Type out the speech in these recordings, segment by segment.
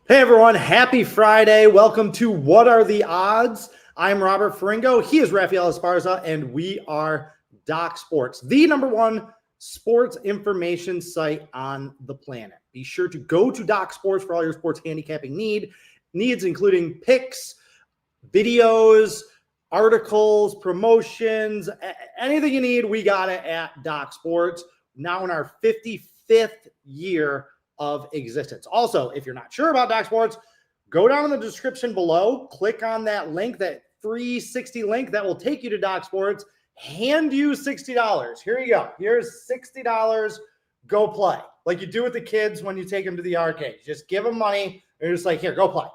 Hey everyone, happy Friday. Welcome to What Are the Odds? I'm Robert Ferringo. He is Raphael Esparza, and we are Doc Sports, the #1 sports information site on the planet. Be sure to go to Doc Sports for all your sports handicapping needs, including picks, videos, articles, promotions, anything you need, we got it at Doc Sports. Now in our 55th year of existence. Also, if you're not sure about Doc Sports, go down in the description below, click on that link, that 360 link that will take you to Doc Sports, hand you $60. Here you go. Here's $60. Go play. Like you do with the kids when you take them to the arcade. Just give them money. They're just like, here, go play.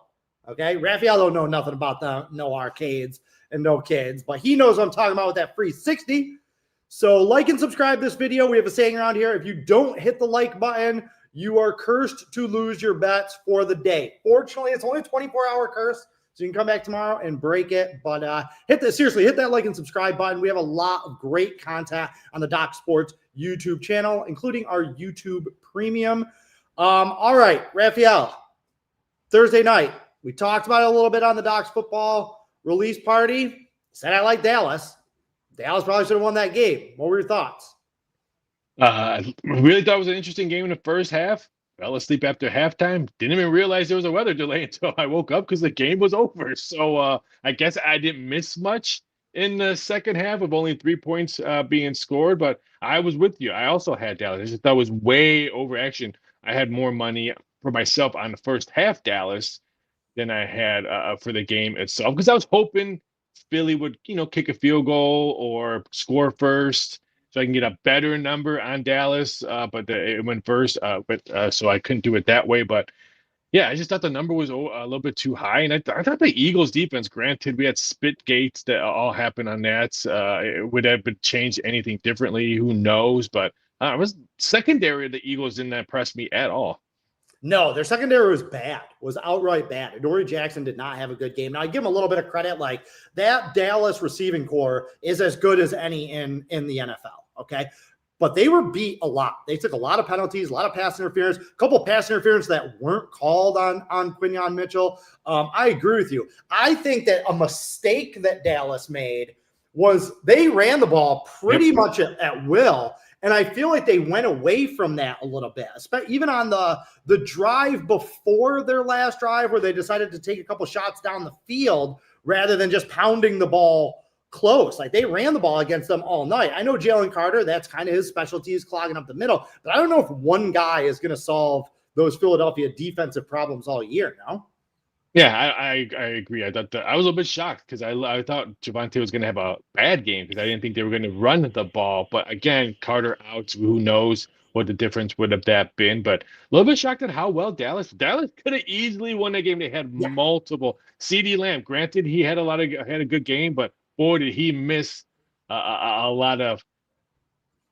Okay. Raphael don't know nothing about no arcades and no kids, but he knows what I'm talking about with that free 60. So like and subscribe this video. We have a saying around here. If you don't hit the like button, you are cursed to lose your bets for the day. Fortunately, it's only a 24-hour curse, so you can come back tomorrow and break it. But hit that like and subscribe button. We have a lot of great content on the Doc Sports YouTube channel, including our YouTube Premium. All right, Raphael, Thursday night. We talked about it a little bit on the Doc's football release party. Said I like Dallas. Dallas probably should have won that game. What were your thoughts? I really thought it was an interesting game in the first half. Fell asleep after halftime. Didn't even realize there was a weather delay until I woke up because the game was over. So I guess I didn't miss much in the second half of only 3 points being scored. But I was with you. I also had Dallas. I just thought it was way over action. I had more money for myself on the first half Dallas than I had for the game itself because I was hoping Philly would, kick a field goal or score first, so I can get a better number on Dallas, but it went first, so I couldn't do it that way. But yeah, I just thought the number was a little bit too high, and I thought the Eagles' defense. Granted, we had spit gates that all happened on that. It would have changed anything differently? Who knows? But it was secondary. The Eagles didn't impress me at all. No, their secondary was bad, was outright bad. Adoree Jackson did not have a good game. Now, I give him a little bit of credit. Like, that Dallas receiving core is as good as any in the NFL, okay? But they were beat a lot. They took a lot of penalties, a lot of pass interference, a couple of pass interference that weren't called on Quinyon Mitchell. I agree with you. I think that a mistake that Dallas made was they ran the ball pretty much at will. And I feel like they went away from that a little bit, even on the drive before their last drive where they decided to take a couple shots down the field rather than just pounding the ball close. Like, they ran the ball against them all night. I know Jalen Carter, that's kind of his specialty, is clogging up the middle, but I don't know if one guy is going to solve those Philadelphia defensive problems all year, no? Yeah, I agree. I thought I was a little bit shocked because I thought Javonte was going to have a bad game because I didn't think they were going to run the ball. But again, Carter out. Who knows what the difference would have that been? But a little bit shocked at how well Dallas could have easily won that game. They had multiple. CeeDee Lamb, granted, he had a good game, but boy, did he miss a lot of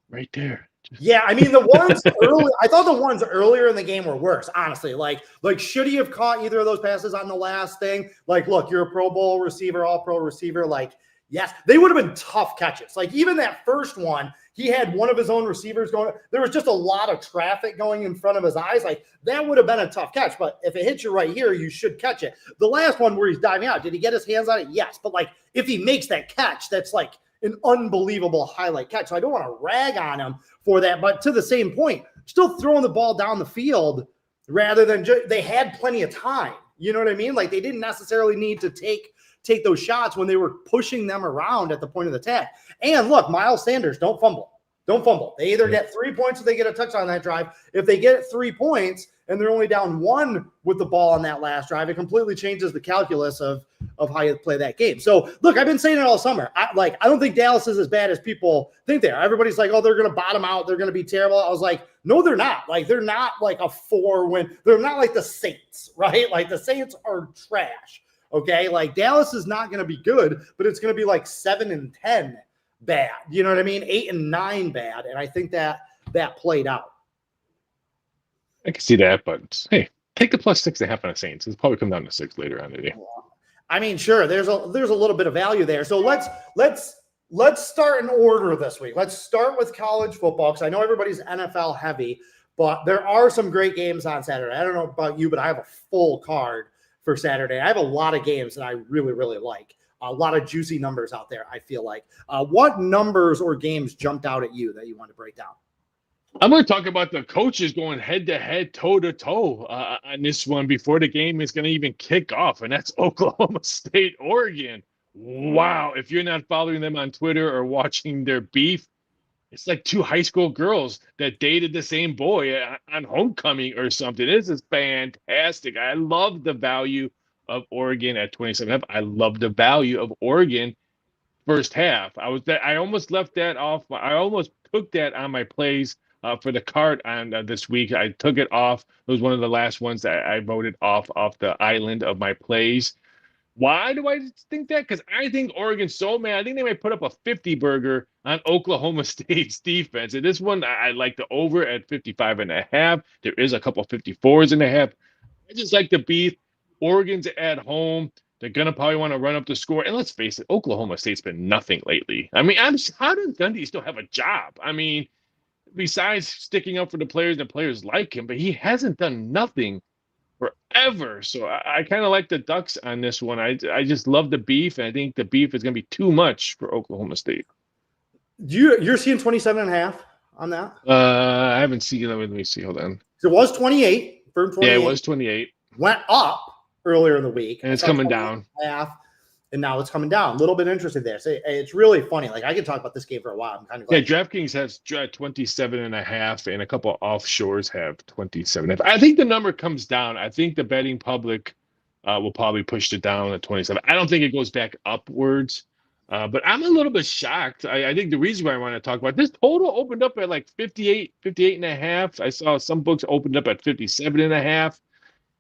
right there. Yeah, I mean, the ones early, I thought the ones earlier in the game were worse, honestly. Like should he have caught either of those passes on the last thing? Like, look, you're a Pro Bowl receiver, all-pro receiver. Like, yes, they would have been tough catches. Like, even that first one, he had one of his own receivers going. There was just a lot of traffic going in front of his eyes. Like, that would have been a tough catch. But if it hits you right here, you should catch it. The last one where he's diving out, did he get his hands on it? Yes. But, like, if he makes that catch, that's like an unbelievable highlight catch. So I don't want to rag on him for that, but to the same point, still throwing the ball down the field rather than they had plenty of time. You know what I mean? Like, they didn't necessarily need to take those shots when they were pushing them around at the point of the attack. And look, Miles Sanders, don't fumble. Don't fumble. They either get 3 points or they get a touchdown on that drive. If they get 3 points and they're only down 1 with the ball on that last drive, it completely changes the calculus of how you play that game. So, look, I've been saying it all summer. I don't think Dallas is as bad as people think they are. Everybody's like, oh, they're going to bottom out. They're going to be terrible. I was like, no, they're not. Like, they're not like a 4-win. They're not like the Saints, right? Like, the Saints are trash, okay? Like, Dallas is not going to be good, but it's going to be like 7-10 bad. You know what I mean? 8-9 bad. And I think that played out. I can see that, but hey, take the +6.5 on the Saints. It'll probably come down to 6 later on today. I mean, sure, there's a little bit of value there. So let's Let's start in order this week. Let's start with college football because I know everybody's NFL heavy, but there are some great games on Saturday. I don't know about you, but I have a full card for Saturday. I have a lot of games that I really, really like. A lot of juicy numbers out there, I feel like. What numbers or games jumped out at you that you want to break down? I'm going to talk about the coaches going head-to-head, toe-to-toe on this one before the game is going to even kick off, and that's Oklahoma State, Oregon. Wow. If you're not following them on Twitter or watching their beef, it's like two high school girls that dated the same boy on homecoming or something. This is fantastic. I love the value of Oregon at 27. I love the value of Oregon first half. I almost left that off. I almost took that on my plays for the card on this week. I took it off. It was one of the last ones that I voted off the island of my plays. Why do I think that? Because I think Oregon's so mad. I think they might put up a 50 burger on Oklahoma State's defense. And this one, I like the over at 55.5. There is a couple 54.5. I just like the beef. Oregon's at home. They're going to probably want to run up the score. And let's face it, Oklahoma State's been nothing lately. I mean, how does Gundy still have a job? I mean, besides sticking up for the players, and the players like him, but he hasn't done nothing forever. So I kind of like the Ducks on this one. I just love the beef, and I think the beef is going to be too much for Oklahoma State. You're seeing 27.5 on that? I haven't seen it. Let me see. Hold on. It was 28. Firm 28. Yeah, it was 28. Went up earlier in the week. And it's coming down. And now it's coming down. A little bit interesting there. So it's really funny. Like, I could talk about this game for a while. I'm kind of glad. Yeah, DraftKings has 27.5, and a couple offshores have 27. I think the number comes down. I think the betting public will probably push it down at 27. I don't think it goes back upwards. But I'm a little bit shocked. I think the reason why I want to talk about this total opened up at like 58.5. I saw some books opened up at 57.5.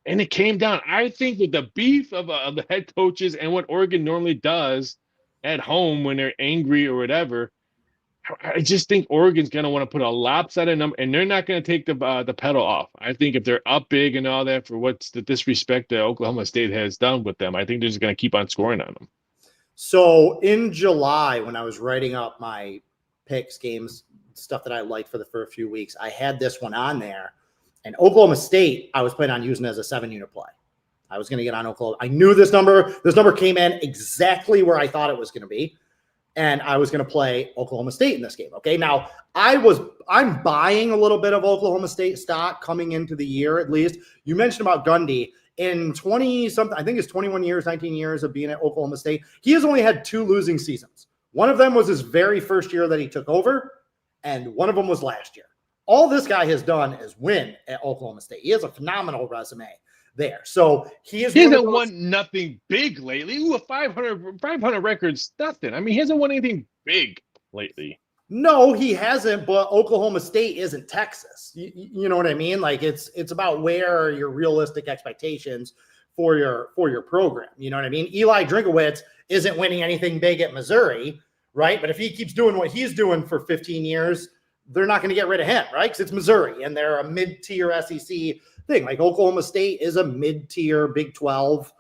And it came down. I think with the beef of the head coaches and what Oregon normally does at home when they're angry or whatever, I just think Oregon's going to want to put a lopsided number, and they're not going to take the pedal off. I think if they're up big and all that for what's the disrespect that Oklahoma State has done with them, I think they're just going to keep on scoring on them. So in July, when I was writing up my picks, games, stuff that I liked for a few weeks, I had this one on there. And Oklahoma State, I was planning on using as a 7-unit play. I was going to get on Oklahoma. I knew this number. This number came in exactly where I thought it was going to be. And I was going to play Oklahoma State in this game. Okay. Now I'm buying a little bit of Oklahoma State stock coming into the year, at least. You mentioned about Gundy in 20-something, I think it's 21 years, 19 years of being at Oklahoma State. He has only had 2 losing seasons. One of them was his very first year that he took over, and one of them was last year. All this guy has done is win at Oklahoma State. He has a phenomenal resume there. So he hasn't won nothing big lately. Ooh, a 500 record's nothing. I mean, he hasn't won anything big lately. No, he hasn't, but Oklahoma State isn't Texas. You know what I mean? Like, it's about where are your realistic expectations for your program. You know what I mean? Eli Drinkowitz isn't winning anything big at Missouri, right? But if he keeps doing what he's doing for 15 years, they're not going to get rid of him, right? Because it's Missouri, and they're a mid-tier SEC thing. Like, Oklahoma State is a mid-tier Big 12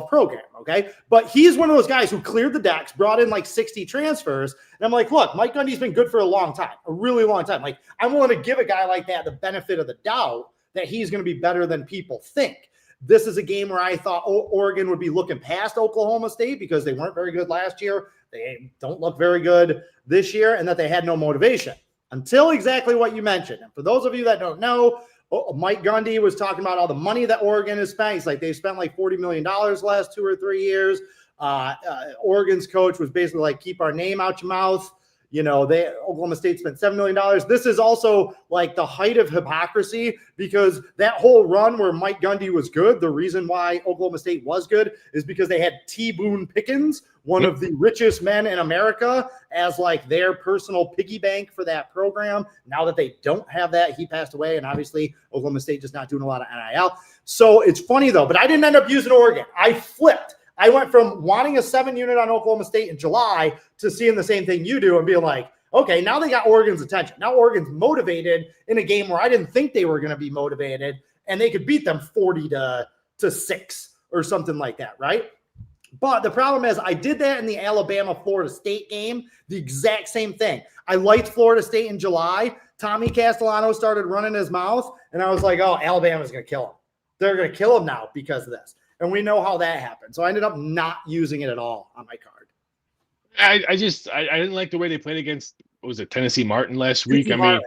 program, okay? But he's one of those guys who cleared the decks, brought in like 60 transfers, and I'm like, look, Mike Gundy's been good for a long time, a really long time. Like, I'm willing to give a guy like that the benefit of the doubt that he's going to be better than people think. This is a game where I thought Oregon would be looking past Oklahoma State because they weren't very good last year. They don't look very good this year, and that they had no motivation. Until exactly what you mentioned. And for those of you that don't know, Mike Gundy was talking about all the money that Oregon has spent. He's like, they've spent like $40 million last 2 or 3 years. Oregon's coach was basically like, keep our name out your mouth. You know, Oklahoma State spent $7 million. This is also like the height of hypocrisy, because that whole run where Mike Gundy was good, the reason why Oklahoma State was good is because they had T. Boone Pickens, one of the richest men in America, as like their personal piggy bank for that program. Now that they don't have that, he passed away, and obviously Oklahoma State just not doing a lot of NIL. So it's funny though, but I didn't end up using Oregon. I flipped. I went from wanting a 7-unit on Oklahoma State in July to seeing the same thing you do and being like, okay, now they got Oregon's attention. Now Oregon's motivated in a game where I didn't think they were going to be motivated, and they could beat them 40-6 or something like that, right? But the problem is I did that in the Alabama-Florida State game, the exact same thing. I liked Florida State in July. Tommy Castellano started running his mouth, and I was like, oh, Alabama's going to kill him. They're going to kill him now because of this. And we know how that happened. So I ended up not using it at all on my card. I didn't like the way they played against, what was it, Tennessee Martin last week? I mean,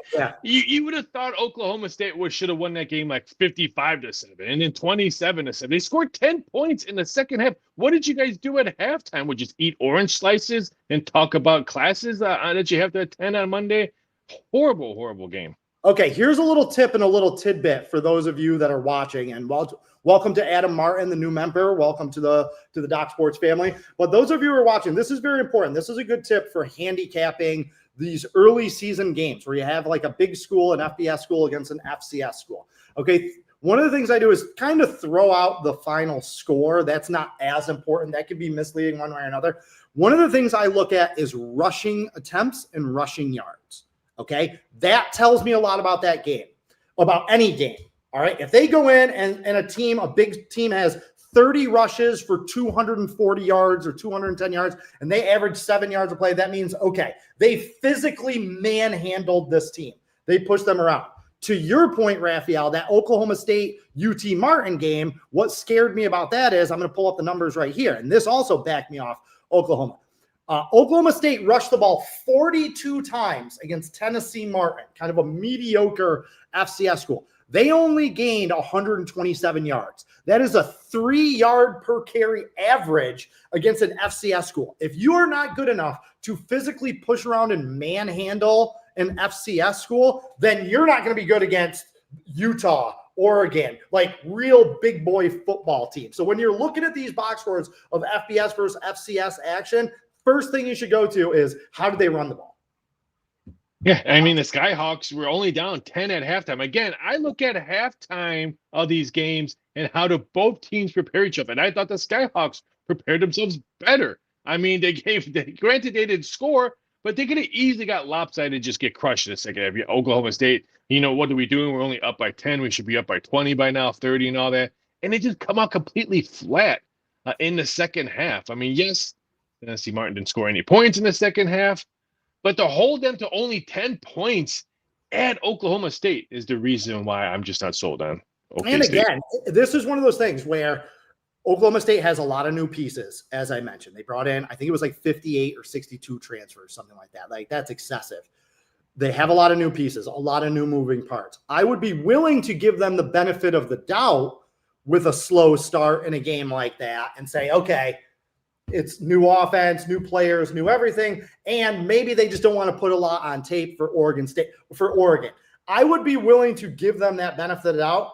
you would have thought Oklahoma State should have won that game like 55-7 and then 27-7. They scored 10 points in the second half. What did you guys do at halftime? Would you just eat orange slices and talk about classes that you have to attend on Monday? Horrible game. Okay, here's a little tip and a little tidbit for those of you that are watching. And welcome to Adam Martin, the new member. Welcome to the Doc Sports family. But those of you who are watching, this is very important. This is a good tip for handicapping these early season games where you have like a big school, an FBS school against an FCS school. Okay, one of the things I do is kind of throw out the final score. That's not as important. That could be misleading one way or another. One of the things I look at is rushing attempts and rushing yards. Okay, that tells me a lot about that game, about any game. All right, if they go in and a big team has 30 rushes for 240 yards or 210 yards, and they average 7 yards a play, that means, okay, they physically manhandled this team. They pushed them around. To your point, Raphael, that Oklahoma State UT Martin game, what scared me about that is, I'm going to pull up the numbers right here, and this also backed me off Oklahoma. Oklahoma State rushed the ball 42 times against Tennessee Martin, kind of a mediocre FCS school. They only gained 127 yards. That is a 3-yard per carry average against an FCS school. If you are not good enough to physically push around and manhandle an FCS school, then you're not going to be good against Utah, Oregon, like real big boy football teams. So when you're looking at these box scores of FBS versus FCS action, first thing you should go to is how did they run the ball? Yeah, I mean, the Skyhawks were only down 10 at halftime. Again, I look at halftime of these games and how do both teams prepare each other. And I thought the Skyhawks prepared themselves better. I mean, granted they didn't score, but they could have easily got lopsided and just get crushed in the second half. Oklahoma State, what are we doing? We're only up by 10. We should be up by 20 by now, 30 and all that. And they just come out completely flat in the second half. I mean, yes, Tennessee Martin didn't score any points in the second half, but to hold them to only 10 points at Oklahoma State is the reason why I'm just not sold on OK And State. again, this is one of those things where Oklahoma State has a lot of new pieces, as I mentioned. They brought in, I think it was like 58 or 62 transfers, something like that. Like, that's excessive. They have a lot of new pieces, a lot of new moving parts. I would be willing to give them the benefit of the doubt with a slow start in a game like that and say, okay, it's new offense, new players, new everything, and maybe they just don't want to put a lot on tape for Oregon. I would be willing to give them that benefit of the doubt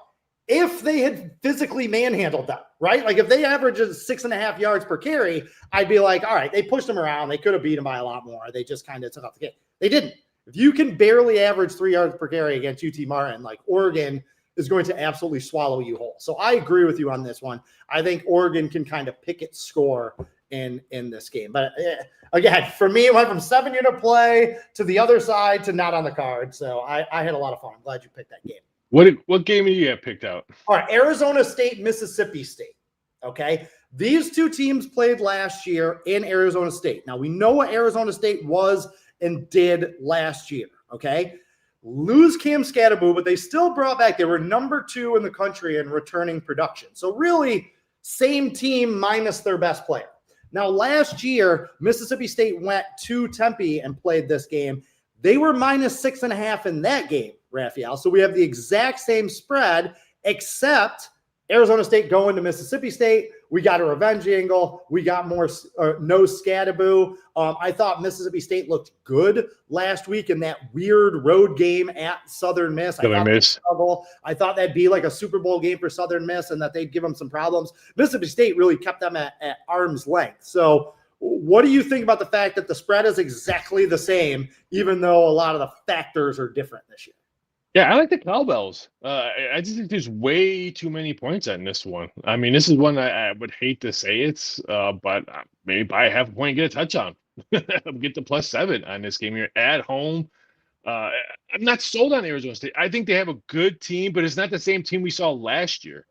if they had physically manhandled them, right? Like if they averaged 6.5 yards per carry, I'd be like, all right, they pushed them around. They could have beat them by a lot more. They just kind of took off the game. They didn't. If you can barely average 3 yards per carry against UT Martin, like Oregon is going to absolutely swallow you whole. So I agree with you on this one. I think Oregon can kind of pick its score in this game. But again, for me, it went from 7-unit play to the other side to not on the card. So I had a lot of fun. I'm glad you picked that game. What game do you have picked out? All right, Arizona State, Mississippi State. Okay, these two teams played last year in Arizona State. Now, we know what Arizona State was and did last year, okay? Lose Cam Scatterboo, but they still brought back, they were number 2 in the country in returning production. So really, same team minus their best player. Now, last year, Mississippi State went to Tempe and played this game. They were minus 6.5 in that game, Raphael. So we have the exact same spread, except Arizona State going to Mississippi State. We got a revenge angle. We got more no Scatterboo. I thought Mississippi State looked good last week in that weird road game at Southern Miss. I thought that'd be like a Super Bowl game for Southern Miss and that they'd give them some problems. Mississippi State really kept them at arm's length. So what do you think about the fact that the spread is exactly the same, even though a lot of the factors are different this year? Yeah, I like the Cowbells. I just think there's way too many points on this one. I mean, this is one I would hate to say but maybe buy a half a point and get a touchdown. Get the +7 on this game. You're at home. I'm not sold on Arizona State. I think they have a good team, but it's not the same team we saw last year.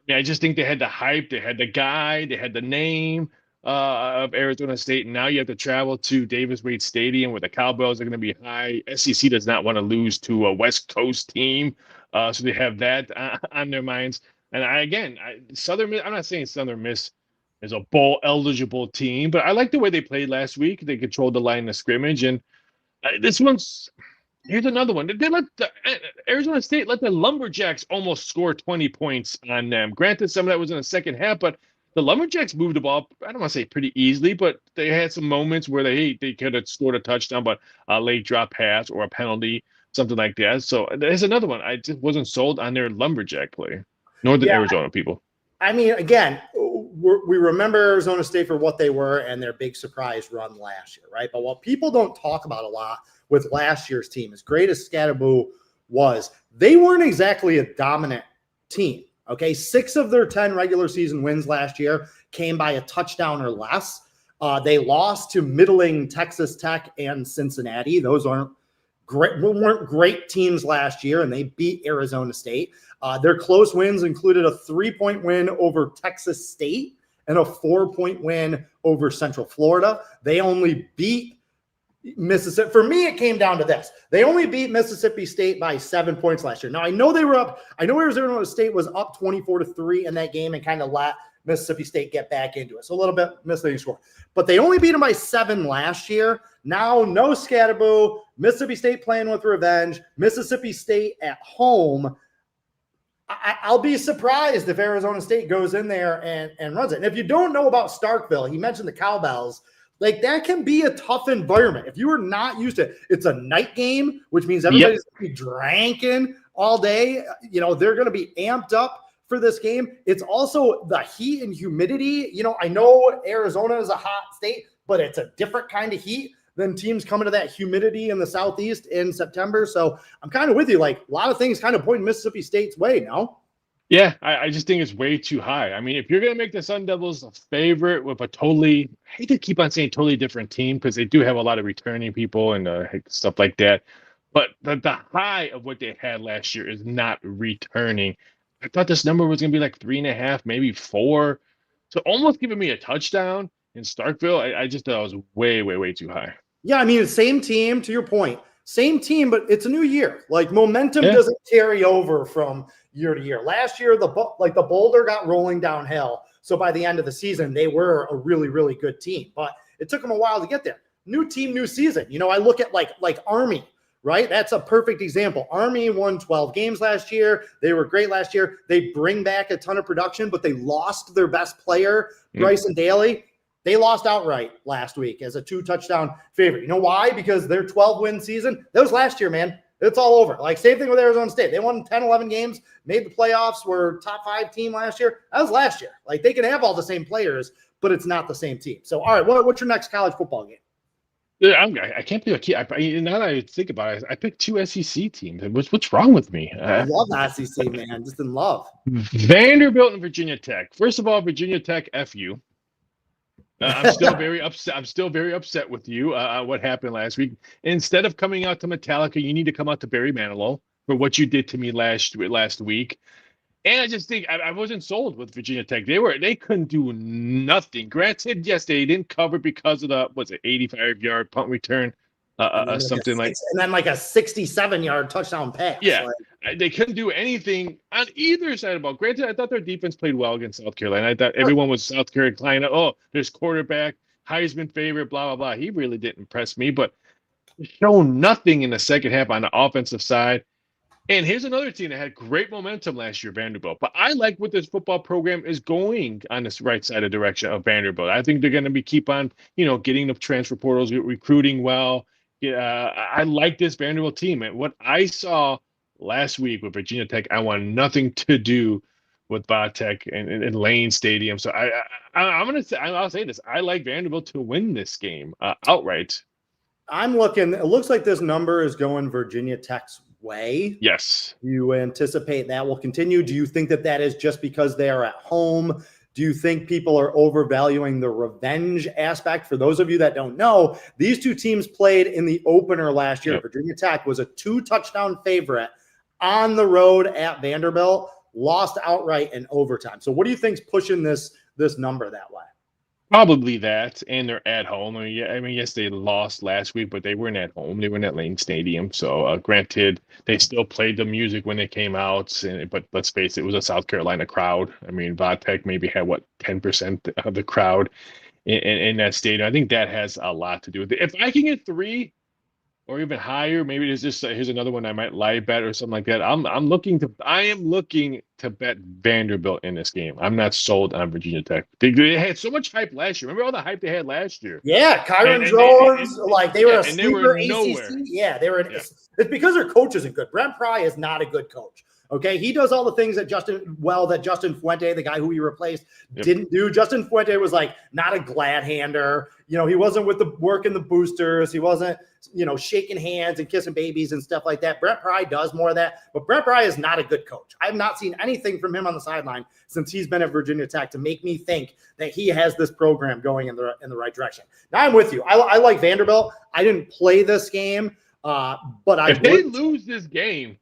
I just think they had the hype, they had the guy, they had the name of Arizona State, and now you have to travel to Davis Wade Stadium where the Cowboys are going to be high. SEC does not want to lose to a West Coast team, so they have that on their minds. And Southern Miss, I'm not saying Southern Miss is a bowl eligible team, but I like the way they played last week. They controlled the line of scrimmage, and this one's. Here's another one. They let Arizona State let the Lumberjacks almost score 20 points on them. Granted, some of that was in the second half, but the Lumberjacks moved the ball, I don't want to say pretty easily, but they had some moments where they could have scored a touchdown, but a late drop pass or a penalty, something like that. So there's another one. I just wasn't sold on their Lumberjack play, nor the Arizona people. I mean, again, we remember Arizona State for what they were and their big surprise run last year, right? But what people don't talk about a lot with last year's team, as great as Scatterboo was, they weren't exactly a dominant team. Okay, 6 of their 10 regular season wins last year came by a touchdown or less. They lost to middling Texas Tech and Cincinnati. Those weren't great teams last year, and they beat Arizona State. Their close wins included a 3-point win over Texas State and a 4-point win over Central Florida. They only beat Mississippi. For me, it came down to this. They only beat Mississippi State by 7 points last year. Now, I know they were up. I know Arizona State was up 24-3 in that game and kind of let Mississippi State get back into it. So a little bit misleading score. But they only beat them by 7 last year. Now, no Scatterboo. Mississippi State playing with revenge. Mississippi State at home. I'll be surprised if Arizona State goes in there and runs it. And if you don't know about Starkville, he mentioned the Cowbells. Like, that can be a tough environment. If you are not used to it, it's a night game, which means everybody's going to be drinking all day. You know, they're going to be amped up for this game. It's also the heat and humidity. You know, I know Arizona is a hot state, but it's a different kind of heat than teams coming to that humidity in the Southeast in September. So I'm kind of with you. Like, a lot of things kind of point Mississippi State's way, no? Yeah, I just think it's way too high. I mean, if you're going to make the Sun Devils a favorite with a totally, I hate to keep on saying totally different team because they do have a lot of returning people and stuff like that. But the high of what they had last year is not returning. I thought this number was going to be like 3.5, maybe 4. So almost giving me a touchdown in Starkville, I just thought it was way, way, way too high. Yeah, I mean, same team, to your point. Same team, but it's a new year. Like, momentum doesn't carry over from year to year. Last year, the boulder got rolling downhill. So by the end of the season, they were a really, really good team. But it took them a while to get there. New team, new season. You know, I look at like Army, right? That's a perfect example. Army won 12 games last year. They were great last year. They bring back a ton of production, but they lost their best player, Bryson Daly. They lost outright last week as a 2-touchdown favorite. You know why? Because their 12-win season, that was last year, man. It's all over. Like, same thing with Arizona State. They won 10, 11 games, made the playoffs, were top 5 team last year. That was last year. Like, they can have all the same players, but it's not the same team. So, all right, what's your next college football game? Yeah, I can't be a key. Now that I think about it, I picked 2 SEC teams. What's wrong with me? I love the SEC, man. Just in love. Vanderbilt and Virginia Tech. First of all, Virginia Tech, F you. I'm still very upset. I'm still very upset with you. What happened last week? Instead of coming out to Metallica, you need to come out to Barry Manilow for what you did to me last week. And I just think I wasn't sold with Virginia Tech. They couldn't do nothing. Granted, yes, they didn't cover because of the 85-yard punt return, something like, and then like a 67-yard touchdown pass. Yeah, they couldn't do anything on either side of the ball. Granted, I thought their defense played well against South Carolina. I thought everyone was South Carolina. Oh, there's quarterback, Heisman favorite, blah, blah, blah. He really didn't impress me, but shown nothing in the second half on the offensive side. And here's another team that had great momentum last year, Vanderbilt. But I like what this football program is going on this right side of direction of Vanderbilt. I think they're going to keep on, getting the transfer portals, recruiting well. I like this Vanderbilt team. And what I saw last week with Virginia Tech, I want nothing to do with Vatech and Lane Stadium. So I'll say this. I like Vanderbilt to win this game outright. I'm looking. It looks like this number is going Virginia Tech's way. Yes. Do you anticipate that will continue? Do you think that is just because they are at home? Do you think people are overvaluing the revenge aspect? For those of you that don't know, these two teams played in the opener last year. Yep. Virginia Tech was a 2-touchdown favorite on the road at Vanderbilt. lost outright in overtime. So what do you think's pushing this number that way? Probably that, and they're at home. I mean, yes, they lost last week, but they weren't at home. They were at Lane Stadium. So, granted, they still played the music when they came out. But let's face it, it was a South Carolina crowd. I mean, Vodtech maybe had, 10% of the crowd in that stadium. I think that has a lot to do with it. If I can get 3 or even higher, maybe there's just here's another one I might live bet or something like that. I am looking to bet Vanderbilt in this game. I'm not sold on Virginia Tech. They had so much hype last year. Remember all the hype they had last year? Yeah, Kyron Jones, they were a and they sleeper were ACC. nowhere. Yeah, they were. It's because their coach isn't good. Brent Pry is not a good coach. Okay, he does all the things that Justin Fuente, the guy who he replaced, didn't do. Justin Fuente was not a glad hander. He wasn't with the work in the boosters. He wasn't, shaking hands and kissing babies and stuff like that. Brent Pry does more of that, but Brent Pry is not a good coach. I've not seen anything from him on the sideline since he's been at Virginia Tech to make me think that he has this program going in the right direction. Now I'm with you. I like Vanderbilt. I didn't play this game, but if they lose this game,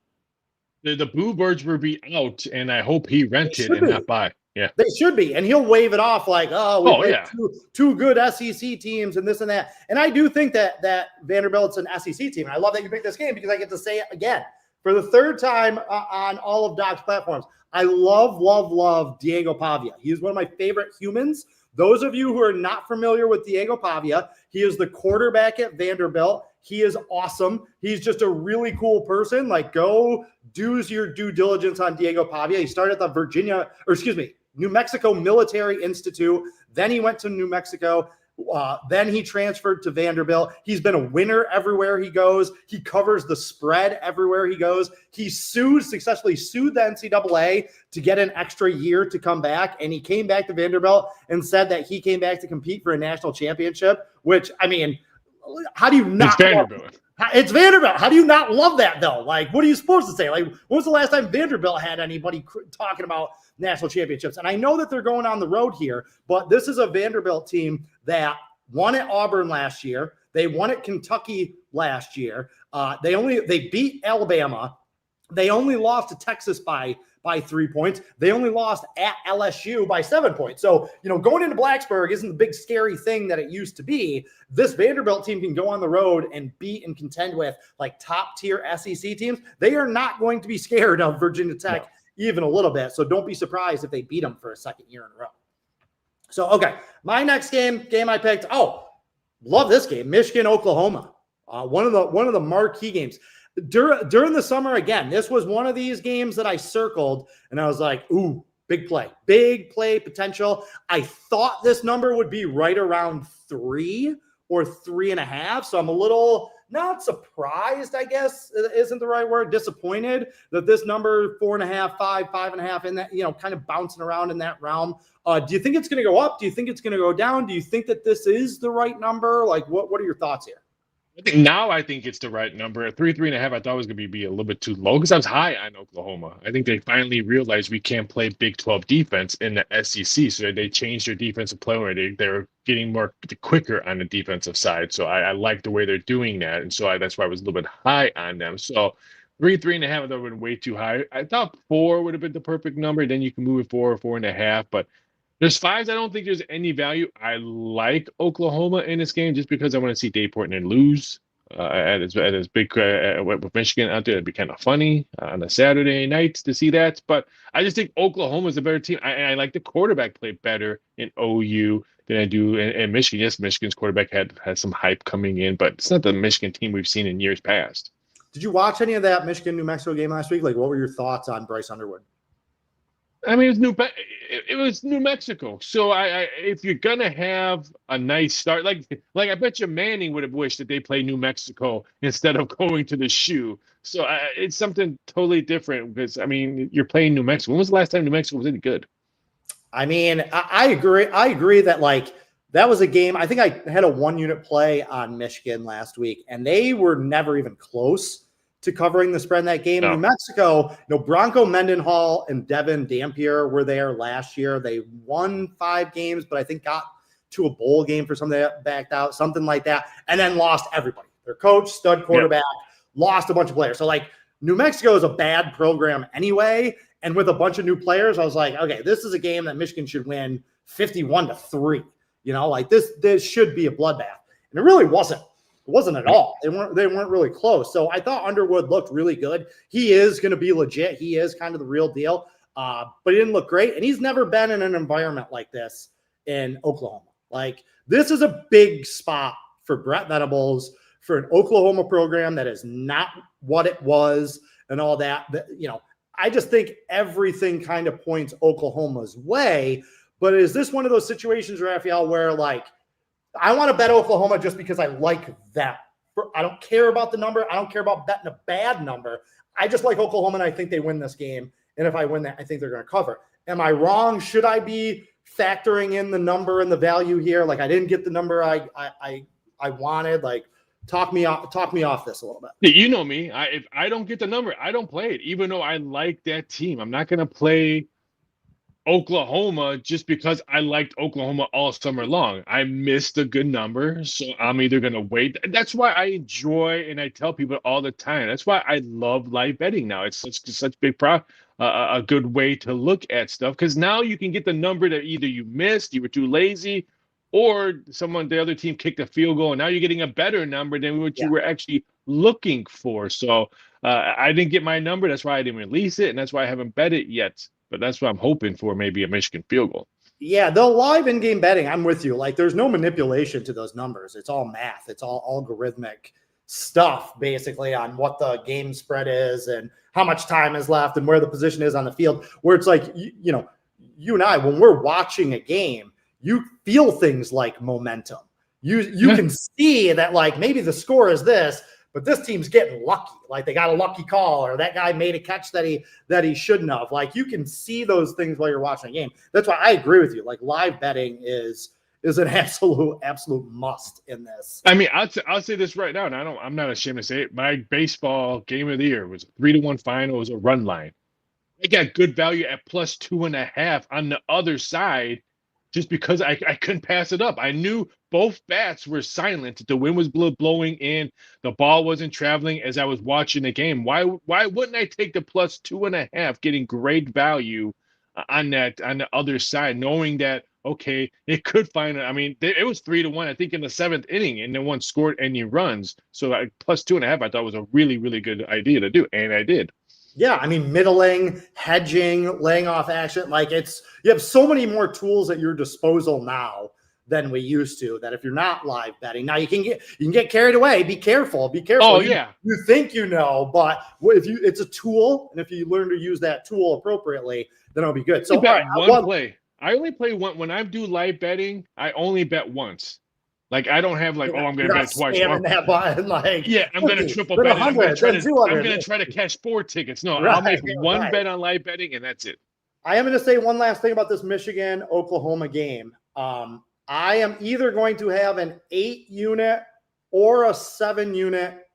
the Bluebirds will be out, and I hope he rented and not buy. Yeah, they should be, and he'll wave it off we played two good SEC teams and this and that. And I do think that Vanderbilt's an SEC team. And I love that you picked this game because I get to say it again for the third time on all of Doc's platforms. I love Diego Pavia. He's one of my favorite humans. Those of you who are not familiar with Diego Pavia, he is the quarterback at Vanderbilt. He is awesome. He's just a really cool person. Go do your due diligence on Diego Pavia. He started at the New Mexico Military Institute. Then he went to New Mexico. Then he transferred to Vanderbilt. He's been a winner everywhere he goes. He covers the spread everywhere he goes. He successfully sued the NCAA to get an extra year to come back. And he came back to Vanderbilt and said that he came back to compete for a national championship, which, I mean, how do you not? It's Vanderbilt. It's Vanderbilt. How do you not love that, though? What are you supposed to say? When was the last time Vanderbilt had anybody talking about national championships? And I know that they're going on the road here, but this is a Vanderbilt team that won at Auburn last year. They won at Kentucky last year. They beat Alabama. They only lost to Texas by 3 points. They only lost at LSU by 7 points. So, going into Blacksburg isn't the big scary thing that it used to be. This Vanderbilt team can go on the road and beat and contend with top tier SEC teams. They are not going to be scared of Virginia Tech even a little bit. So don't be surprised if they beat them for a second year in a row. So, okay, my next game I picked. Oh, love this game. Michigan, Oklahoma. One of the marquee games. During the summer, again, this was one of these games that I circled, and I was like, ooh, big play potential. I thought this number would be right around 3 or 3.5, so I'm a little not surprised, I guess, isn't the right word, disappointed that this number 4.5, 5.5, in that, kind of bouncing around in that realm. Do you think it's going to go up? Do you think it's going to go down? Do you think that this is the right number? What are your thoughts here? I think it's the right number. 3.5, I thought it was going to be a little bit too low because I was high on Oklahoma. I think they finally realized we can't play Big 12 defense in the SEC, so they changed their defensive play where they're getting more quicker on the defensive side. So I like the way they're doing that, and so that's why I was a little bit high on them. So 3.5, I thought would have been way too high. I thought 4 would have been the perfect number. Then you can move it 4 or 4.5, but there's 5s. I don't think there's any value. I like Oklahoma in this game just because I want to see Dave Portnoy lose at his big with Michigan out there. It'd be kind of funny on a Saturday night to see that. But I just think Oklahoma is a better team. I like the quarterback play better in OU than I do in Michigan. Yes, Michigan's quarterback had some hype coming in, but it's not the Michigan team we've seen in years past. Did you watch any of that Michigan-New Mexico game last week? What were your thoughts on Bryce Underwood? I mean, it was New Mexico. So if you're gonna have a nice start, like I bet you Manning would have wished that they play New Mexico instead of going to the shoe. So it's something totally different because you're playing New Mexico. When was the last time New Mexico was any good? I mean, I agree. I agree that that was a game. I think I had a 1-unit play on Michigan last week, and they were never even close to covering the spread in that game. No. New Mexico, Bronco Mendenhall and Devin Dampier were there last year. They won 5 games, but I think got to a bowl game for something that backed out, something like that, and then lost everybody. Their coach, stud quarterback, lost a bunch of players. So New Mexico is a bad program anyway, And with a bunch of new players, I was like, okay, this is a game that Michigan should win 51-3. Like this should be a bloodbath. And it really wasn't. It wasn't at all. They weren't really close. So I thought Underwood looked really good. He is going to be legit. He is kind of the real deal. But he didn't look great. And he's never been in an environment like this in Oklahoma. Like, this is a big spot for Brett Venables, for an Oklahoma program that is not what it was and all that. I just think everything kind of points Oklahoma's way. But is this one of those situations, Raphael, where like, I want to bet Oklahoma just because I like them? I don't care about the number. I don't care about betting a bad number. I just like Oklahoma, and I think they win this game. And if I win that, I think they're going to cover. Am I wrong? Should I be factoring in the number and the value here? Like, I didn't get the number I wanted. Like, talk me off this a little bit. You know me. If I don't get the number, I don't play it, even though I like that team. I'm not going to play Oklahoma just because I liked Oklahoma all summer long. I missed a good number, so I'm either going to wait. That's why I enjoy, and I tell people all the time, that's why I love live betting now. It's such big a good way to look at stuff, because now you can get the number that either you missed, you were too lazy, or the other team kicked a field goal, and now you're getting a better number than what you were actually looking for. So I didn't get my number. That's why I didn't release it, and that's why I haven't bet it yet. But that's what I'm hoping for, maybe a Michigan field goal. Yeah, the live in-game betting, I'm with you. Like, there's no manipulation to those numbers. It's all math. It's all algorithmic stuff, basically, on what the game spread is and how much time is left and where the position is on the field, where it's like, you and I, when we're watching a game, you feel things like momentum. You can see that, like, maybe the score is this, but this team's getting lucky. Like, they got a lucky call, or that guy made a catch that he shouldn't have. Like, you can see those things while you're watching a game. That's why I agree with you. Like, live betting is an absolute must in this. I mean, I'll say this right now, and I'm not ashamed to say it. My baseball game of the year was a 3-1 final. It was a run line. I got good value at +2.5 on the other side, just because I couldn't pass it up. I knew both bats were silent. The wind was blowing in. The ball wasn't traveling as I was watching the game. Why wouldn't I take the +2.5, getting great value on the other side, knowing that, okay, it could find. I mean, it was 3-1, I think, in the 7th inning, and no one scored any runs. So +2.5, I thought was a really, really good idea to do, and I did. Yeah, I mean, middling, hedging, laying off action. Like, you have so many more tools at your disposal now than we used to, that if you're not live betting, now you can get carried away. Be careful. Oh, yeah. You think but it's a tool, and if you learn to use that tool appropriately, then it'll be good. So, all right, play. I only play one. When I do live betting, I only bet once. Like, I don't have I'm going to bet twice. That button, I'm going to triple bet it. I'm going to try to cash 4 tickets. No, I'll make one bet on live betting, and that's it. I am going to say one last thing about this Michigan-Oklahoma game. I am either going to have an 8-unit or a 7-unit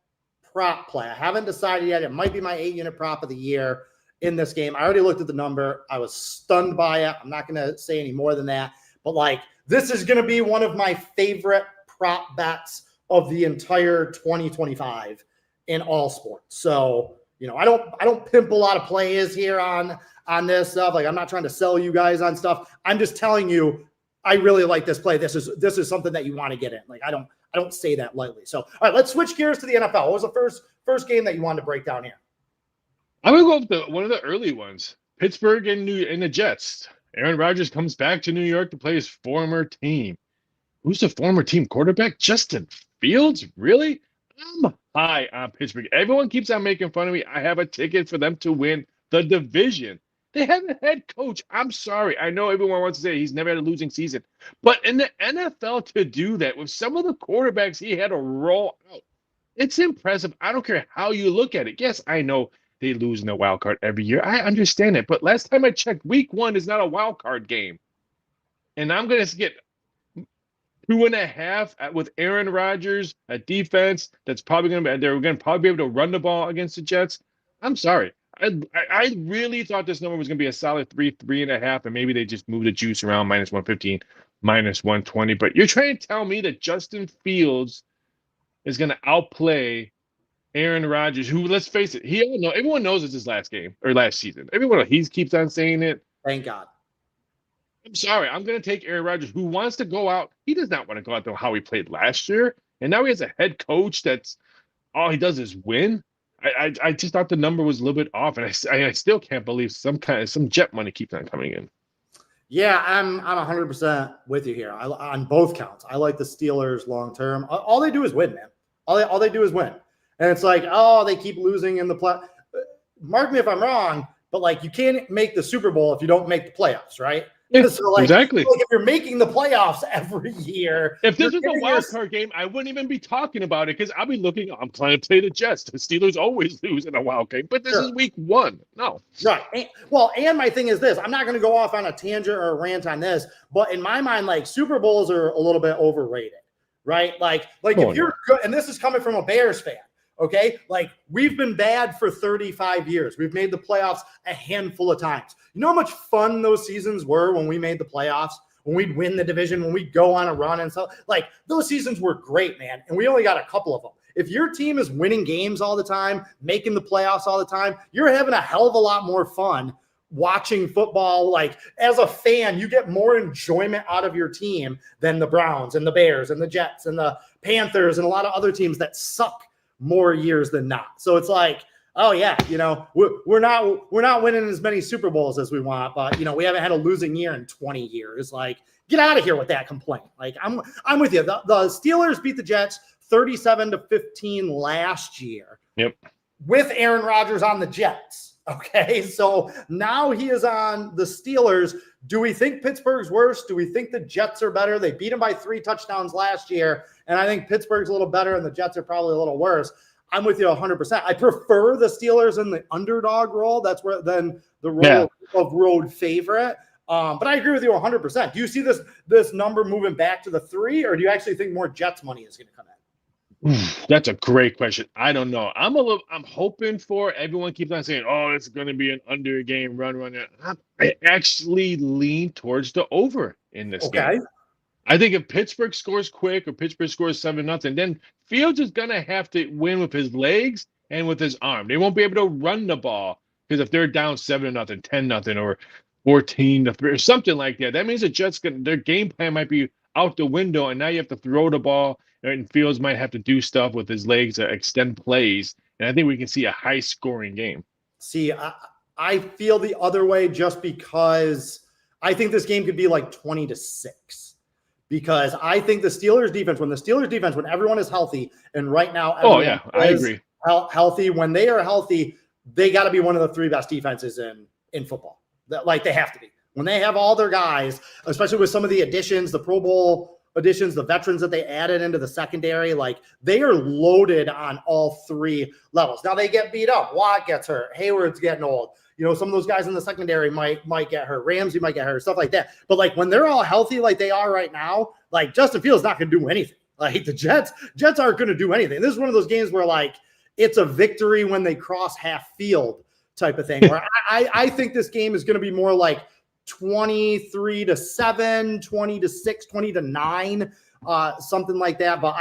prop play. I haven't decided yet. It might be my 8-unit prop of the year in this game. I already looked at the number. I was stunned by it. I'm not going to say any more than that. But, this is going to be one of my favorite prop bets of the entire 2025 in all sports. So, I don't pimp a lot of plays here on this stuff. Like, I'm not trying to sell you guys on stuff. I'm just telling you, I really like this play. This is something that you want to get in. Like, I don't say that lightly. So, all right, let's switch gears to the NFL. What was the first game that you wanted to break down here? I'm going to go with one of the early ones, Pittsburgh and the Jets. Aaron Rodgers comes back to New York to play his former team. Who's the former team quarterback? Justin Fields? Really? I'm high on Pittsburgh. Everyone keeps on making fun of me. I have a ticket for them to win the division. They have a head coach. I'm sorry. I know everyone wants to say he's never had a losing season. But in the NFL, to do that with some of the quarterbacks he had to roll out, it's impressive. I don't care how you look at it. Yes, I know they lose in the wild card every year. I understand it. But last time I checked, week 1 is not a wild card game. And I'm going to get 2.5 with Aaron Rodgers, a defense that's probably going to be able to run the ball against the Jets. I'm sorry. I really thought this number was going to be a solid 3.5, and maybe they just moved the juice around -115, -120. But you're trying to tell me that Justin Fields is going to outplay Aaron Rodgers, who, let's face it, everyone knows it's his last game or last season. He keeps on saying it. Thank God. I'm sorry. I'm going to take Aaron Rodgers, who wants to go out. He does not want to go out there how he played last year. And now he has a head coach that's all he does is win. I just thought the number was a little bit off, and I still can't believe some jet money keeps on coming in. Yeah, I'm 100% with you here. On both counts. I like the Steelers long term. All they do is win, man. All they do is win. And it's like, oh, they keep losing in the play. Mark me if I'm wrong, but like you can't make the Super Bowl if you don't make the playoffs, right? Yeah, so like, exactly. Like if you're making the playoffs every year, if this was a wild card game, I wouldn't even be talking about it because I'll be looking. I'm trying to play the Jets. The Steelers always lose in a wild game, but this is week 1. No, right. And my thing is this: I'm not going to go off on a tangent or a rant on this, but in my mind, like Super Bowls are a little bit overrated, right? Like if you're good, and this is coming from a Bears fan. Okay, like we've been bad for 35 years. We've made the playoffs a handful of times. You know how much fun those seasons were when we made the playoffs, when we'd win the division, when we'd go on a run and stuff. Like those seasons were great, man. And we only got a couple of them. If your team is winning games all the time, making the playoffs all the time, you're having a hell of a lot more fun watching football. Like as a fan, you get more enjoyment out of your team than the Browns and the Bears and the Jets and the Panthers and a lot of other teams that suck more years than not. So it's like, oh yeah, we're not winning as many Super Bowls as we want, but we haven't had a losing year in 20 years. Like, get out of here with that complaint. Like, I'm with you. The Steelers beat the Jets 37-15 last year. Yep. With Aaron Rodgers on the Jets. Okay, so now he is on the Steelers. Do we think Pittsburgh's worse? Do we think the Jets are better? They beat him by 3 touchdowns last year, and I think Pittsburgh's a little better and the Jets are probably a little worse. I'm with you 100%. I prefer the Steelers in the underdog role. That's where then the role of road favorite. But I agree with you 100%. Do you see this number moving back to the 3, or do you actually think more Jets money is going to come in? That's a great question. I don't know. I'm hoping for, everyone keeps on saying, oh, it's going to be an under game run. I actually lean towards the over in this game. I think if Pittsburgh scores quick or Pittsburgh scores 7-0, then Fields is going to have to win with his legs and with his arm. They won't be able to run the ball because if they're down 7-0, 10-0, or 14-3 or something like that, that means the Jets their game plan might be out the window, and now you have to throw the ball, and Fields might have to do stuff with his legs to extend plays. And I think we can see a high-scoring game. See, I feel the other way just because I think this game could be like 20-6. Because I think the Steelers defense, when everyone is healthy, and right now, I agree. Healthy, when they are healthy, they got to be one of the 3 best defenses in football. Like they have to be. When they have all their guys, especially with some of the additions, the Pro Bowl additions, the veterans that they added into the secondary, like they are loaded on all 3 levels. Now they get beat up. Watt gets hurt. Hayward's getting old. Some of those guys in the secondary might get hurt. Ramsey might get hurt, stuff like that. But like when they're all healthy like they are right now, like Justin Fields not going to do anything. Like the Jets aren't going to do anything. This is one of those games where like it's a victory when they cross half field type of thing. Where I think this game is going to be more like 23-7, 20-6, 20-9, something like that. But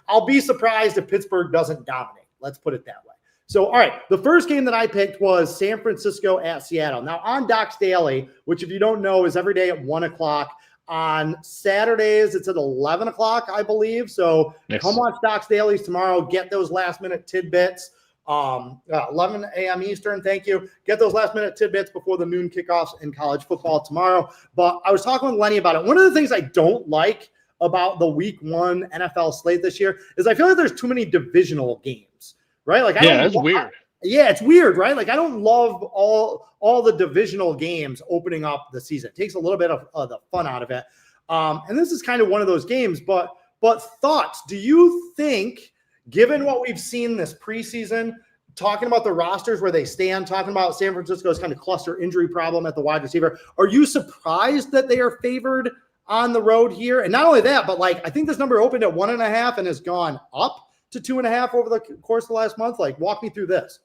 I'll be surprised if Pittsburgh doesn't dominate. Let's put it that way. So, all right, the first game that I picked was San Francisco at Seattle. Now, on Docs Daily, which if you don't know is every day at 1 o'clock. On Saturdays, it's at 11 o'clock, I believe. So come watch Docs Dailies tomorrow. Get those last-minute tidbits. 11 a.m. Eastern, thank you. Get those last-minute tidbits before the noon kickoffs in college football tomorrow. But I was talking with Lenny about it. One of the things I don't like about the Week 1 NFL slate this year is I feel like there's too many divisional games. Right? Like, that's weird. It's weird, right? Like, I don't love all the divisional games opening up the season. It takes a little bit of the fun out of it. And this is kind of one of those games. But thoughts? Do you think, given what we've seen this preseason, talking about the rosters where they stand, talking about San Francisco's kind of cluster injury problem at the wide receiver, are you surprised that they are favored on the road here? And not only that, but like I think this number opened at 1.5 and has gone up to 2.5 over the course of the last month. Like, walk me through this.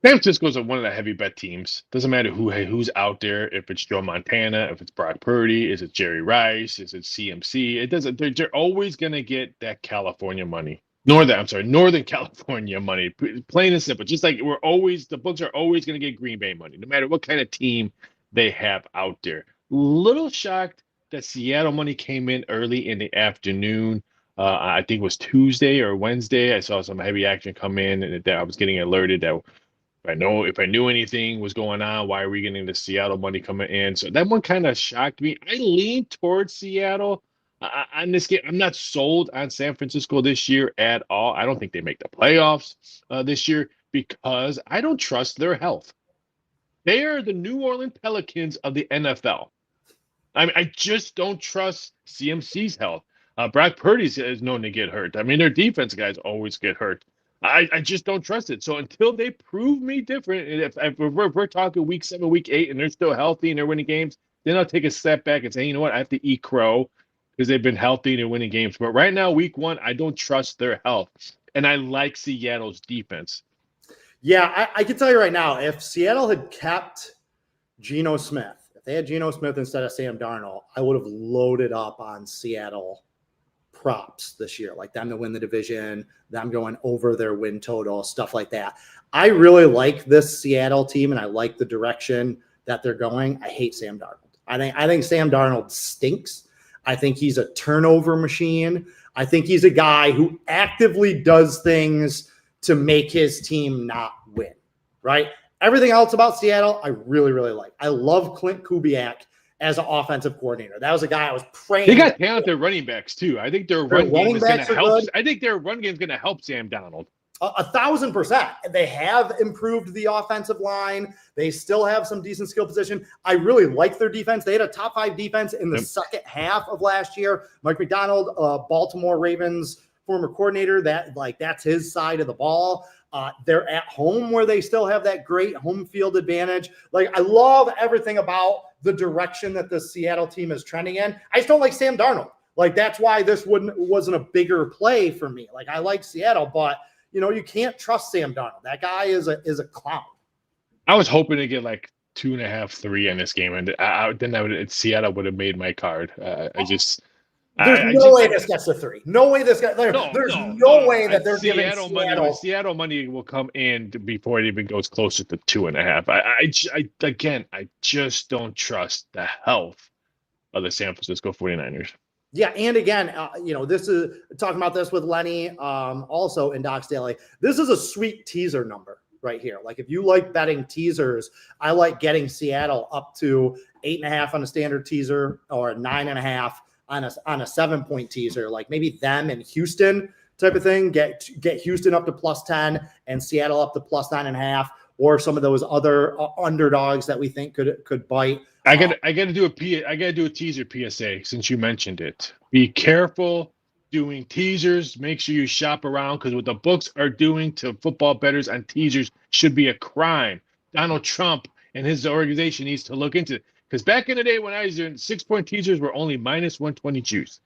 San Francisco's one of the heavy bet teams. Doesn't matter who's out there. If it's Joe Montana, if it's Brock Purdy, is it Jerry Rice, is it CMC? It doesn't. They're always going to get that California money. Northern California money. Plain and simple. Just like the books are always going to get Green Bay money, no matter what kind of team they have out there. Little shocked that Seattle money came in early in the afternoon. I think it was Tuesday or Wednesday. I saw some heavy action come in, and I was getting alerted that if I knew anything was going on, why are we getting the Seattle money coming in? So that one kind of shocked me. I lean towards Seattle on this game. I'm not sold on San Francisco this year at all. I don't think they make the playoffs this year because I don't trust their health. They are the New Orleans Pelicans of the NFL. I mean, I just don't trust CMC's health. Brock Purdy is known to get hurt. I mean, their defense guys always get hurt. I just don't trust it. So until they prove me different, and if we're talking week 7, week 8, and they're still healthy and they're winning games, then I'll take a step back and say, you know what, I have to eat crow because they've been healthy and they're winning games. But right now, week 1, I don't trust their health. And I like Seattle's defense. Yeah, I can tell you right now, if Seattle had kept Geno Smith, if they had Geno Smith instead of Sam Darnold, I would have loaded up on Seattle props this year, like them to win the division, them going over their win total, stuff like that. I really like this Seattle team, and I like the direction that they're going. I hate Sam Darnold. I think Sam Darnold stinks. I think he's a turnover machine. I think he's a guy who actively does things to make his team not win, right? Everything else about Seattle, I really, really like. I love Clint Kubiak as an offensive coordinator. That was a guy I was praying. They got talented running backs too. I think their run game is going to help. Good. I think their run game is going to help Sam Darnold. 1,000%. They have improved the offensive line. They still have some decent skill position. I really like their defense. They had a top 5 defense in the second half of last year. Mike McDonald, Baltimore Ravens former coordinator, that's his side of the ball. They're at home where they still have that great home field advantage. Like, I love everything about the direction that the Seattle team is trending in. I just don't like Sam Darnold. Like, that's why this wasn't a bigger play for me. Like, I like Seattle, but you can't trust Sam Darnold. That guy is a clown. I was hoping to get like 2.5, 3 in this game, and Seattle would have made my card. There's no way this gets to 3. No way this gets. There's no way that they're giving Seattle. Seattle money will come in before it even goes closer to 2.5. I just don't trust the health of the San Francisco 49ers. Yeah, and again, this is talking about this with Lenny, also in Docs Daily. This is a sweet teaser number right here. Like, if you like betting teasers, I like getting Seattle up to 8.5 on a standard teaser or 9.5 on a 7-point teaser. Like, maybe them and Houston type of thing. Get Houston up to +10 and Seattle up to +9.5, or some of those other underdogs that we think could bite. I got to do a teaser PSA since you mentioned it. Be careful doing teasers. Make sure you shop around, because what the books are doing to football bettors on teasers should be a crime. Donald Trump and his organization needs to look into it. Because back in the day when I was doing 6-point teasers were only -120 juice.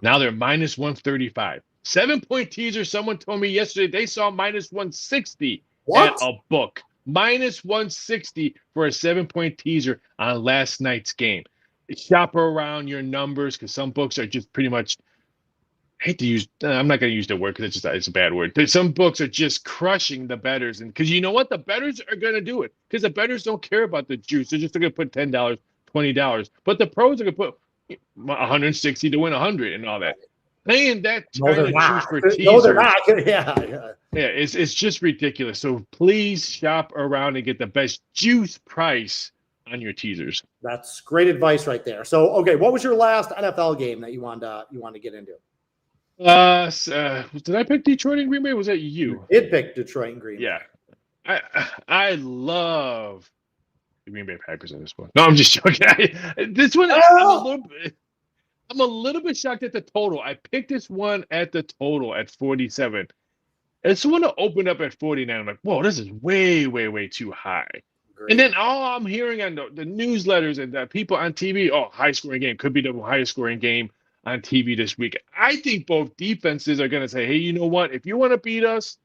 Now they're -135. 7-point teasers, someone told me yesterday they saw -160 at a book. -160 for a 7-point teaser on last night's game. Shop around your numbers, because some books are just pretty much, I'm not going to use the word because it's a bad word. Some books are just crushing the bettors, and because you know what, the bettors are going to do it, because the bettors don't care about the juice. They're just going to put $10, $20, but the pros are going to put 160 to win 100 and all that. Paying that kind of juice for teasers. No, they're not. Yeah, it's just ridiculous. So please shop around and get the best juice price on your teasers. That's great advice right there. So, okay, what was your last NFL game that you wanted to get into? Did I pick Detroit and Green Bay? Was that you? You did pick Detroit and Green Bay. Yeah. I love the Green Bay Packers in this one. No, I'm just joking. This one, I'm a little bit shocked at the total. I picked this one at the total at 47. It's one that opened up at 49. I'm like, whoa, this is way, way, way too high. Great. And then all I'm hearing on the newsletters and the people on TV, high-scoring game. Could be the highest-scoring game on TV this week. I think both defenses are going to say, hey, you know what? If you want to beat us,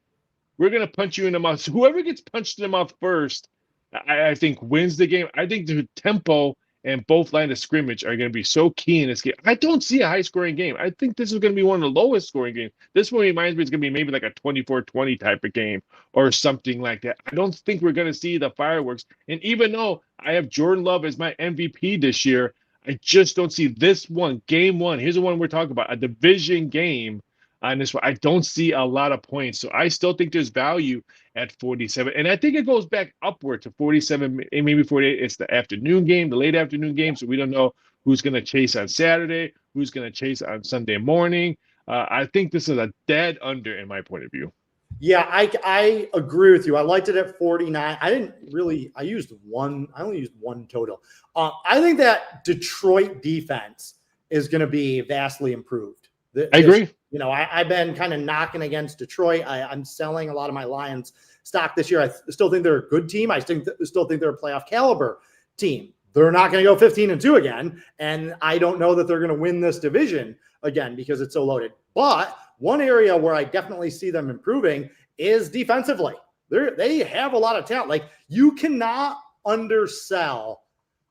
we're going to punch you in the mouth. So whoever gets punched in the mouth first, I think wins the game. I think the tempo and both lines of scrimmage are going to be so key in this game. I don't see a high-scoring game. I think this is going to be one of the lowest-scoring games. This one reminds me it's going to be maybe like a 24-20 type of game or something like that. I don't think we're going to see the fireworks. And even though I have Jordan Love as my MVP this year, I just don't see this one, game one. Here's the one we're talking about, a division game on this one. I don't see a lot of points. So I still think there's value at 47. And I think it goes back upward to 47, maybe 48. It's the afternoon game, the late afternoon game. So we don't know who's going to chase on Saturday, who's going to chase on Sunday morning. I think this is a dead under in my point of view. Yeah, I agree with you. I liked it at 49. I only used one total. I think that Detroit defense is going to be vastly improved. I agree. I've been kind of knocking against Detroit. I'm selling a lot of my Lions stock this year. I still think they're a good team. I still think they're a playoff caliber team. They're not going to go 15-2 again, and I don't know that they're going to win this division again because it's so loaded. But one area where I definitely see them improving is defensively. They have a lot of talent. Like, you cannot undersell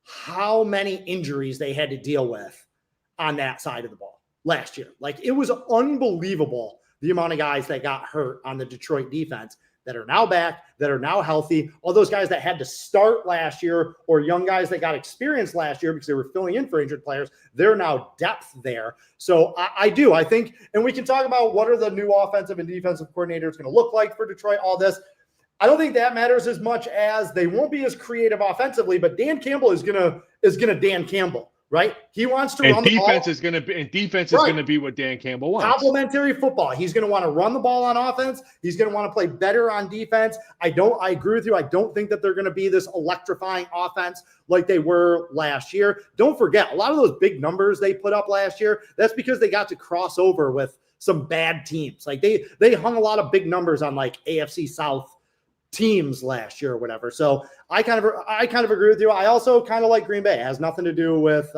how many injuries they had to deal with on that side of the ball last year. Like, it was unbelievable the amount of guys that got hurt on the Detroit defense that are now back, that are now healthy. All those guys that had to start last year or young guys that got experience last year because they were filling in for injured players, they're now depth there. So I think, and we can talk about what are the new offensive and defensive coordinators going to look like for Detroit, all this. I don't think that matters as much as they won't be as creative offensively, but Dan Campbell is gonna Dan Campbell, right? He wants to run the ball. Defense is going to be what Dan Campbell wants. Complementary football. He's going to want to run the ball on offense. He's going to want to play better on defense. I agree with you. I don't think that they're going to be this electrifying offense like they were last year. Don't forget, a lot of those big numbers they put up last year, that's because they got to cross over with some bad teams. Like they hung a lot of big numbers on like AFC South teams last year or whatever. So I kind of agree with you. I also kind of like Green Bay. It has nothing to do with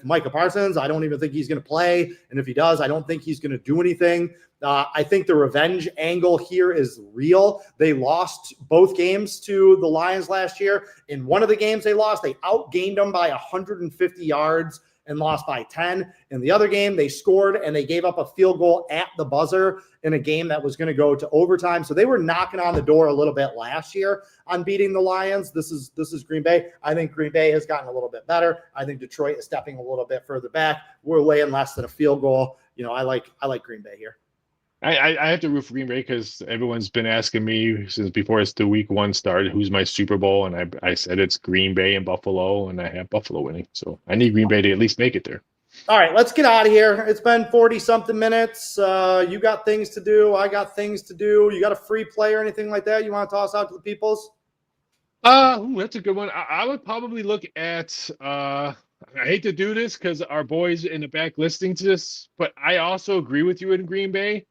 Micah Parsons. I don't even think he's going to play. And if he does, I don't think he's going to do anything. I think the revenge angle here is real. They lost both games to the Lions last year. In one of the games they lost, they outgained them by 150 yards and lost by 10. In the other game, they scored and they gave up a field goal at the buzzer in a game that was going to go to overtime. So they were knocking on the door a little bit last year on beating the Lions. This is Green Bay. I think Green Bay has gotten a little bit better. I think Detroit is stepping a little bit further back. We're laying less than a field goal. I like Green Bay here. I have to root for Green Bay because everyone's been asking me since before the week one started, who's my Super Bowl, and I said it's Green Bay and Buffalo, and I have Buffalo winning. So I need Green Bay to at least make it there. All right, let's get out of here. It's been 40-something minutes. You got things to do. I got things to do. You got a free play or anything like that you want to toss out to the peoples? That's a good one. I would probably look at I hate to do this because our boys in the back listening to this, but I also agree with you in Green Bay.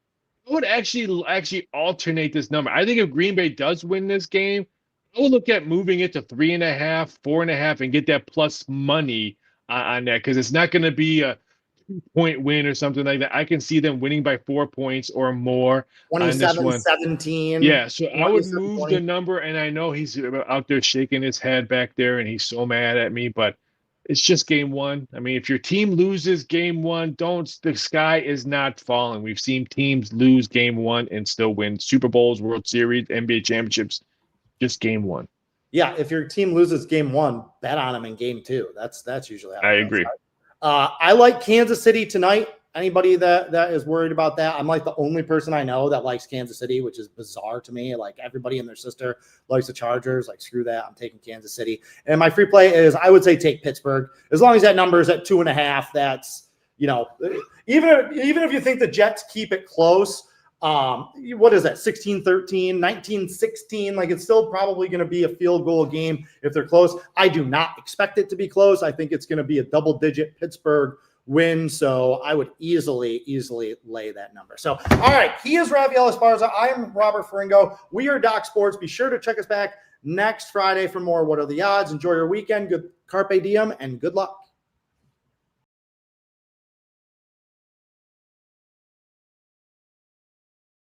I would actually alternate this number. I think if Green Bay does win this game, I would look at moving it to 3.5, 4.5, and get that plus money on that because it's not going to be a 2-point win or something like that. I can see them winning by 4 points or more. 27-17. Yeah, so I would move the number, and I know he's out there shaking his head back there, and he's so mad at me, but it's just game one. I mean, if your team loses game one, the sky is not falling. We've seen teams lose game one and still win Super Bowls, World Series, NBA championships, just game one. Yeah, if your team loses game one, bet on them in game two. That's usually how I agree. I like Kansas City tonight. Anybody that is worried about that, I'm like the only person I know that likes Kansas City, which is bizarre to me. Like everybody and their sister likes the Chargers. Like, screw that. I'm taking Kansas City. And my free play is, I would say, take Pittsburgh. As long as that number is at 2.5, that's, even if you think the Jets keep it close, what is that, 16-13, 19-16? Like, it's still probably going to be a field goal game if they're close. I do not expect it to be close. I think it's going to be a double-digit Pittsburgh win, so I would easily lay that number. So, all right, he is Raphael Esparza. I am Robert Ferringo. We are Doc Sports. Be sure to check us back next Friday for more What Are the Odds. Enjoy your weekend. Good Carpe Diem, and good luck.